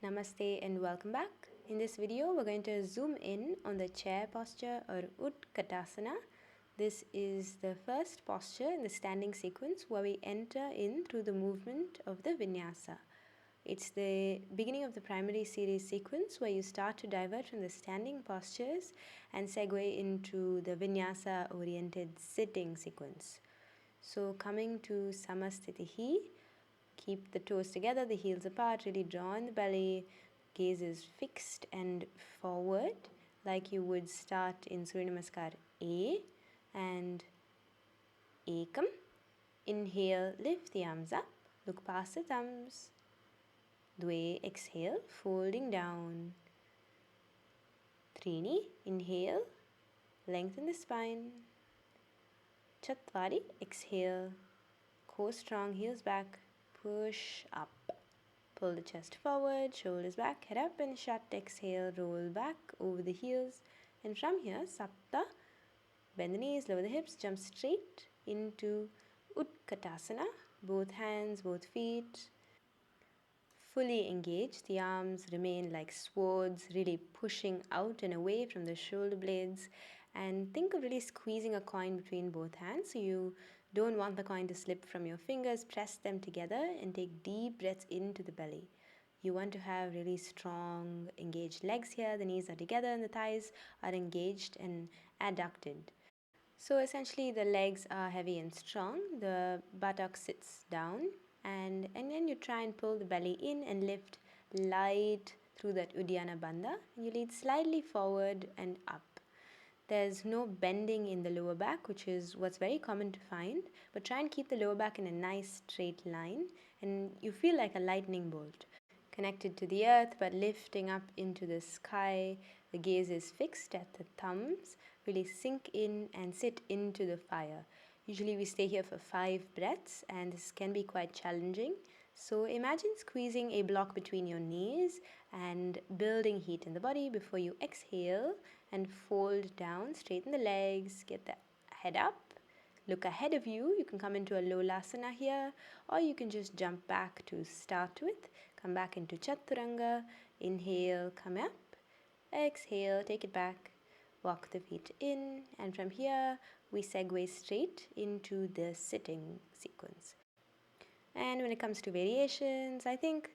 Namaste and welcome back. In this video, we're going to zoom in on the chair posture or Utkatasana. This is the first posture in the standing sequence where we enter in through the movement of the Vinyasa. It's the beginning of the primary series sequence where you start to divert from the standing postures and segue into the Vinyasa oriented sitting sequence. So coming to Samastitihi, keep the toes together, the heels apart, really draw in the belly, gaze is fixed and forward like you would start in Surya Namaskar A and Ekam. Inhale, lift the arms up, look past the thumbs. Dve, exhale, folding down. Trini, inhale, lengthen the spine. Chatvari, exhale, core strong, heels back, push up. Pull the chest forward, shoulders back, head up and shut, exhale, roll back over the heels. And from here, Sapta, bend the knees, lower the hips, jump straight into Utkatasana. Both hands, both feet fully engaged. The arms remain like swords, really pushing out and away from the shoulder blades. And think of really squeezing a coin between both hands. So you don't want the coin to slip from your fingers. Press them together and take deep breaths into the belly. You want to have really strong, engaged legs here. The knees are together and the thighs are engaged and adducted. So essentially the legs are heavy and strong. The buttock sits down and then you try and pull the belly in and lift light through that Uddiyana Bandha. You lead slightly forward and up. There's no bending in the lower back, which is what's very common to find, but try and keep the lower back in a nice straight line and you feel like a lightning bolt. Connected to the earth but lifting up into the sky. The gaze is fixed at the thumbs. Really sink in and sit into the fire. Usually we stay here for 5 breaths and this can be quite challenging. So imagine squeezing a block between your knees and building heat in the body before you exhale and fold down, straighten the legs, get the head up, look ahead of you. You can come into a Lolasana here or you can just jump back to start with. Come back into Chaturanga, inhale, come up, exhale, take it back, walk the feet in, and from here we segue straight into the sitting sequence. And when it comes to variations, I think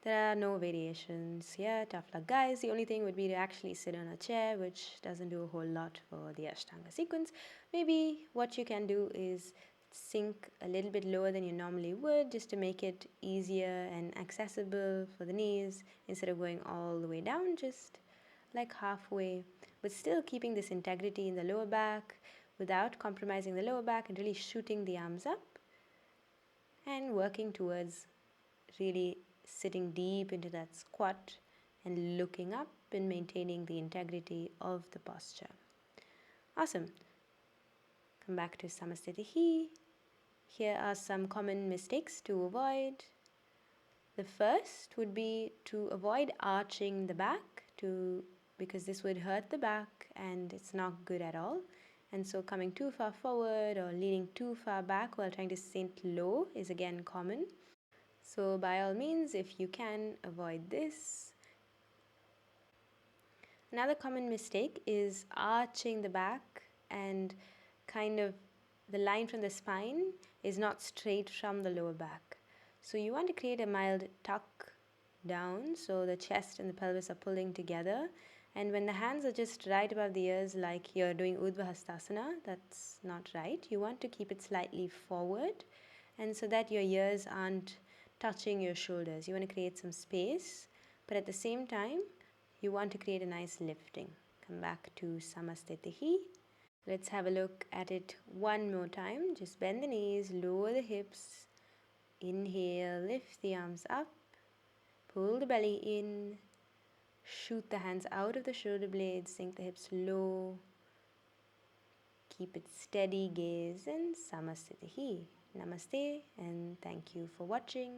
there are no variations here. Tough luck, guys. The only thing would be to actually sit on a chair, which doesn't do a whole lot for the Ashtanga sequence. Maybe what you can do is sink a little bit lower than you normally would, just to make it easier and accessible for the knees instead of going all the way down, just like halfway, but still keeping this integrity in the lower back without compromising the lower back and really shooting the arms up and working towards really sitting deep into that squat and looking up and maintaining the integrity of the posture. Awesome. Come back to Samastitihi. Here are some common mistakes to avoid. The first would be to avoid arching the back because this would hurt the back and it's not good at all. And so coming too far forward or leaning too far back while trying to sit low is again common. So by all means, if you can, avoid this. Another common mistake is arching the back and kind of the line from the spine is not straight from the lower back. So you want to create a mild tuck down so the chest and the pelvis are pulling together. And when the hands are just right above the ears like you're doing Uttkatasana, that's not right. You want to keep it slightly forward and so that your ears aren't touching your shoulders. You want to create some space, but at the same time, you want to create a nice lifting. Come back to Samastitihi. Let's have a look at it one more time. Just bend the knees, lower the hips. Inhale, lift the arms up. Pull the belly in. Shoot the hands out of the shoulder blades. Sink the hips low. Keep it steady, gaze, and Samastitihi. Namaste, and thank you for watching.